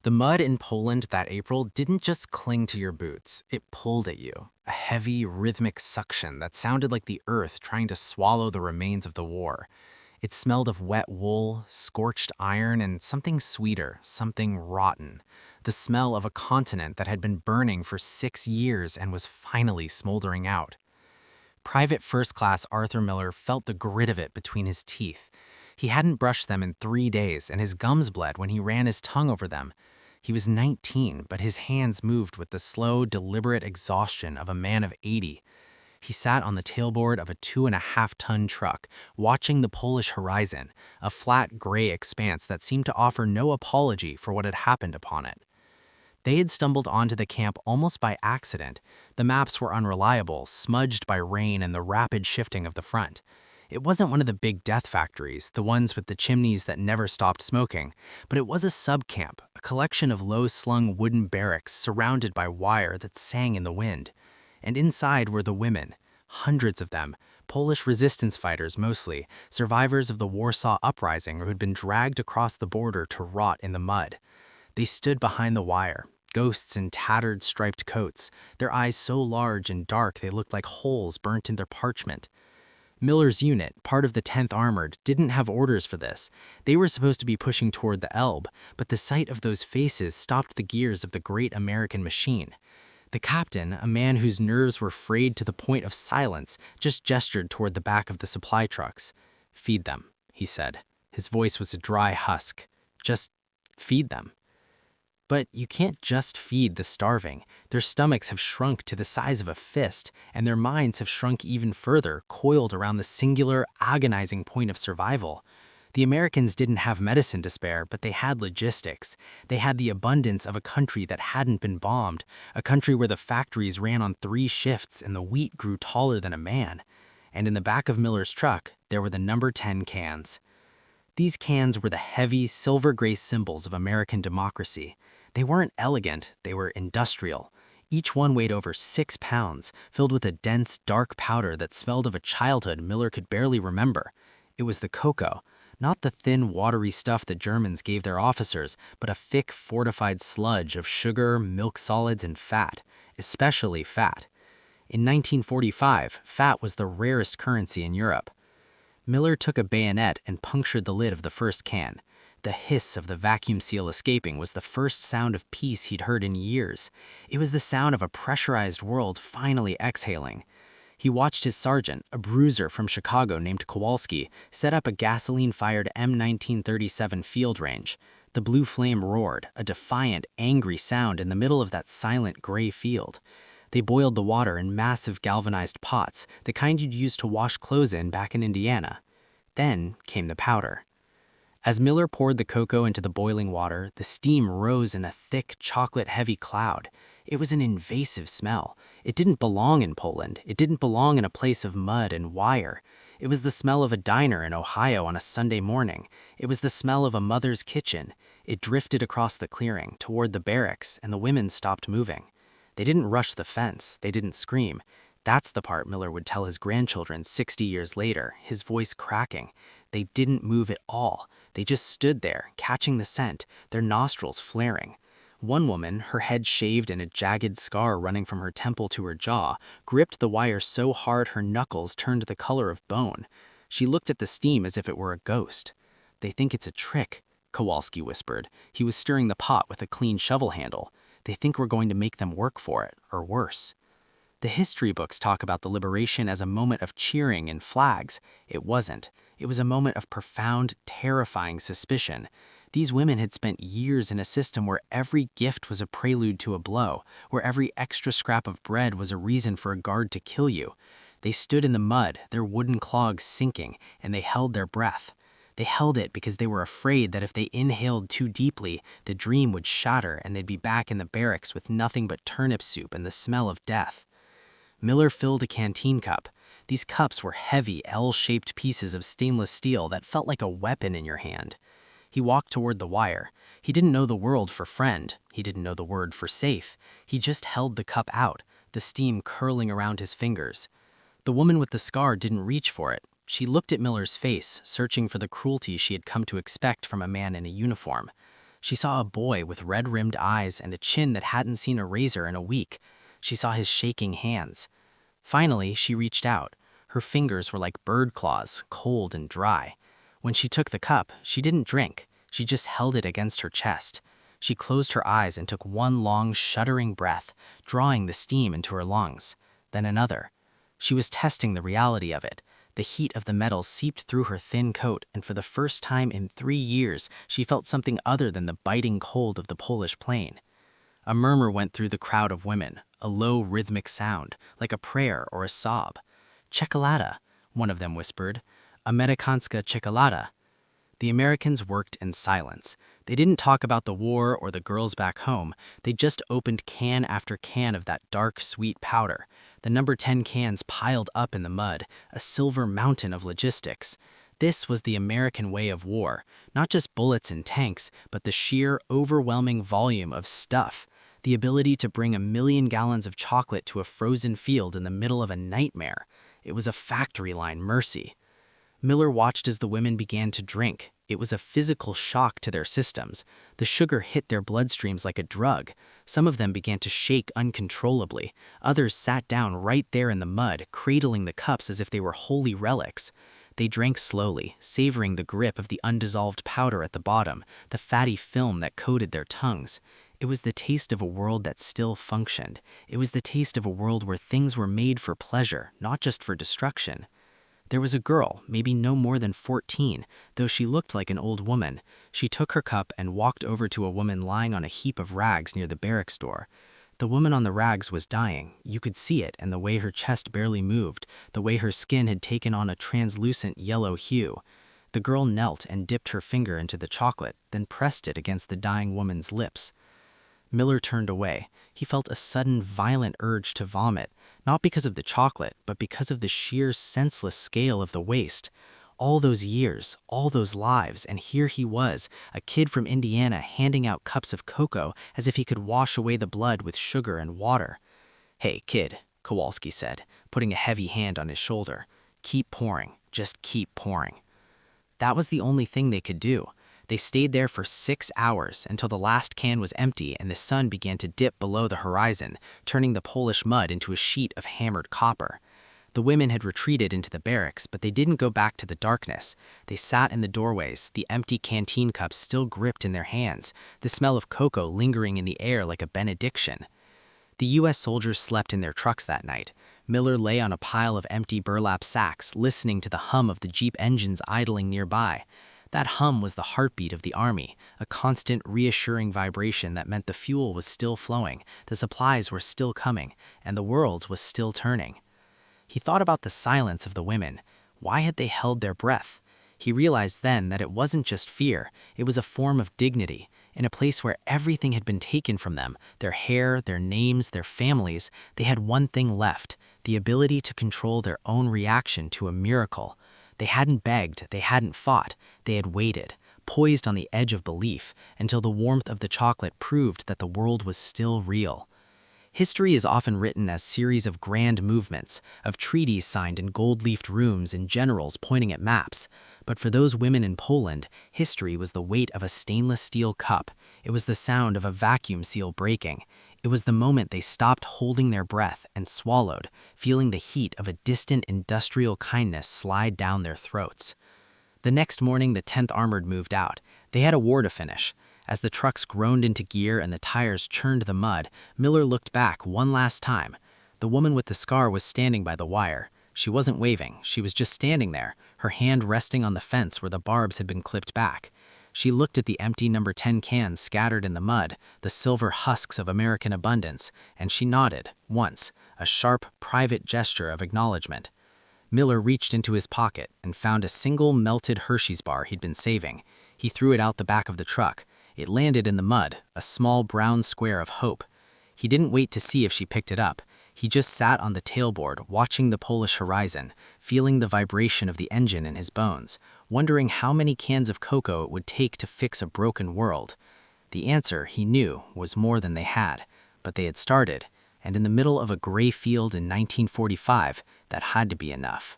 The mud in Poland that April didn't just cling to your boots, it pulled at you, a heavy, rhythmic suction that sounded like the earth trying to swallow the remains of the war. It smelled of wet wool, scorched iron, and something sweeter, something rotten. The smell of a continent that had been burning for 6 years and was finally smoldering out. Private First Class Arthur Miller felt the grit of it between his teeth. He hadn't brushed them in 3 days, and his gums bled when he ran his tongue over them. He was 19, but his hands moved with the slow, deliberate exhaustion of a man of 80. He sat on the tailboard of a 2.5-ton truck, watching the Polish horizon, a flat gray expanse that seemed to offer no apology for what had happened upon it. They had stumbled onto the camp almost by accident. The maps were unreliable, smudged by rain and the rapid shifting of the front. It wasn't one of the big death factories, the ones with the chimneys that never stopped smoking, but it was a subcamp, a collection of low-slung wooden barracks surrounded by wire that sang in the wind. And inside were the women, hundreds of them, Polish resistance fighters mostly, survivors of the Warsaw Uprising who had been dragged across the border to rot in the mud. They stood behind the wire, ghosts in tattered striped coats, their eyes so large and dark they looked like holes burnt in their parchment. Miller's unit, part of the 10th Armored, didn't have orders for this. They were supposed to be pushing toward the Elbe, but the sight of those faces stopped the gears of the great American machine. The captain, a man whose nerves were frayed to the point of silence, just gestured toward the back of the supply trucks. "Feed them," he said. His voice was a dry husk. "Just feed them." But you can't just feed the starving. Their stomachs have shrunk to the size of a fist, and their minds have shrunk even further, coiled around the singular, agonizing point of survival. The Americans didn't have medicine to spare, but they had logistics. They had the abundance of a country that hadn't been bombed, a country where the factories ran on 3 shifts and the wheat grew taller than a man. And in the back of Miller's truck, there were the number 10 cans. These cans were the heavy, silver-gray symbols of American democracy. They weren't elegant, they were industrial. Each one weighed over 6 pounds, filled with a dense, dark powder that smelled of a childhood Miller could barely remember. It was the cocoa, not the thin, watery stuff the Germans gave their officers, but a thick, fortified sludge of sugar, milk solids, and fat, especially fat. In 1945, fat was the rarest currency in Europe. Miller took a bayonet and punctured the lid of the first can. The hiss of the vacuum seal escaping was the first sound of peace he'd heard in years. It was the sound of a pressurized world finally exhaling. He watched his sergeant, a bruiser from Chicago named Kowalski, set up a gasoline-fired M1937 field range. The blue flame roared, a defiant, angry sound in the middle of that silent gray field. They boiled the water in massive galvanized pots, the kind you'd use to wash clothes in back in Indiana. Then came the powder. As Miller poured the cocoa into the boiling water, the steam rose in a thick, chocolate-heavy cloud. It was an invasive smell. It didn't belong in Poland. It didn't belong in a place of mud and wire. It was the smell of a diner in Ohio on a Sunday morning. It was the smell of a mother's kitchen. It drifted across the clearing, toward the barracks, and the women stopped moving. They didn't rush the fence. They didn't scream. That's the part Miller would tell his grandchildren 60 years later, his voice cracking. They didn't move at all. They just stood there, catching the scent, their nostrils flaring. One woman, her head shaved and a jagged scar running from her temple to her jaw, gripped the wire so hard her knuckles turned the color of bone. She looked at the steam as if it were a ghost. "They think it's a trick," Kowalski whispered. He was stirring the pot with a clean shovel handle. "They think we're going to make them work for it, or worse." The history books talk about the liberation as a moment of cheering and flags. It wasn't. It was a moment of profound, terrifying suspicion. These women had spent years in a system where every gift was a prelude to a blow, where every extra scrap of bread was a reason for a guard to kill you. They stood in the mud, their wooden clogs sinking, and they held their breath. They held it because they were afraid that if they inhaled too deeply, the dream would shatter and they'd be back in the barracks with nothing but turnip soup and the smell of death. Miller filled a canteen cup. These cups were heavy, L-shaped pieces of stainless steel that felt like a weapon in your hand. He walked toward the wire. He didn't know the word for friend. He didn't know the word for safe. He just held the cup out, the steam curling around his fingers. The woman with the scar didn't reach for it. She looked at Miller's face, searching for the cruelty she had come to expect from a man in a uniform. She saw a boy with red-rimmed eyes and a chin that hadn't seen a razor in a week. She saw his shaking hands. Finally, she reached out. Her fingers were like bird claws, cold and dry. When she took the cup, she didn't drink. She just held it against her chest. She closed her eyes and took one long, shuddering breath, drawing the steam into her lungs. Then another. She was testing the reality of it. The heat of the metal seeped through her thin coat, and for the first time in 3 years, she felt something other than the biting cold of the Polish plain. A murmur went through the crowd of women, a low rhythmic sound, like a prayer or a sob. "Czekolada," one of them whispered. "Amerykańska czekolada." The Americans worked in silence. They didn't talk about the war or the girls back home. They just opened can after can of that dark, sweet powder. The number 10 cans piled up in the mud, a silver mountain of logistics. This was the American way of war, not just bullets and tanks, but the sheer, overwhelming volume of stuff. The ability to bring 1,000,000 gallons of chocolate to a frozen field in the middle of a nightmare. It was a factory line mercy. Miller watched as the women began to drink. It was a physical shock to their systems. The sugar hit their bloodstreams like a drug. Some of them began to shake uncontrollably. Others sat down right there in the mud, cradling the cups as if they were holy relics. They drank slowly, savoring the grip of the undissolved powder at the bottom, the fatty film that coated their tongues. It was the taste of a world that still functioned. It was the taste of a world where things were made for pleasure, not just for destruction. There was a girl, maybe no more than 14, though she looked like an old woman. She took her cup and walked over to a woman lying on a heap of rags near the barracks door. The woman on the rags was dying. You could see it, and the way her chest barely moved, the way her skin had taken on a translucent yellow hue. The girl knelt and dipped her finger into the chocolate, then pressed it against the dying woman's lips. Miller turned away. He felt a sudden, violent urge to vomit, not because of the chocolate, but because of the sheer, senseless scale of the waste. All those years, all those lives, and here he was, a kid from Indiana handing out cups of cocoa as if he could wash away the blood with sugar and water. "Hey, kid," Kowalski said, putting a heavy hand on his shoulder. "Keep pouring. Just keep pouring." That was the only thing they could do. They stayed there for 6 hours until the last can was empty and the sun began to dip below the horizon, turning the Polish mud into a sheet of hammered copper. The women had retreated into the barracks, but they didn't go back to the darkness. They sat in the doorways, the empty canteen cups still gripped in their hands, the smell of cocoa lingering in the air like a benediction. The U.S. soldiers slept in their trucks that night. Miller lay on a pile of empty burlap sacks, listening to the hum of the Jeep engines idling nearby. That hum was the heartbeat of the army, a constant, reassuring vibration that meant the fuel was still flowing, the supplies were still coming, and the world was still turning. He thought about the silence of the women. Why had they held their breath? He realized then that it wasn't just fear, it was a form of dignity. In a place where everything had been taken from them, their hair, their names, their families, they had one thing left, the ability to control their own reaction to a miracle. They hadn't begged, they hadn't fought, they had waited, poised on the edge of belief, until the warmth of the chocolate proved that the world was still real. History is often written as series of grand movements, of treaties signed in gold-leafed rooms and generals pointing at maps. But for those women in Poland, history was the weight of a stainless steel cup. It was the sound of a vacuum seal breaking. It was the moment they stopped holding their breath and swallowed, feeling the heat of a distant industrial kindness slide down their throats. The next morning, the 10th Armored moved out. They had a war to finish. As the trucks groaned into gear and the tires churned the mud, Miller looked back one last time. The woman with the scar was standing by the wire. She wasn't waving, she was just standing there, her hand resting on the fence where the barbs had been clipped back. She looked at the empty number 10 cans scattered in the mud, the silver husks of American abundance, and she nodded, once, a sharp, private gesture of acknowledgement. Miller reached into his pocket and found a single melted Hershey's bar he'd been saving. He threw it out the back of the truck. It landed in the mud, a small brown square of hope. He didn't wait to see if she picked it up. He just sat on the tailboard, watching the Polish horizon, feeling the vibration of the engine in his bones, wondering how many cans of cocoa it would take to fix a broken world. The answer, he knew, was more than they had, but they had started, and in the middle of a gray field in 1945, that had to be enough.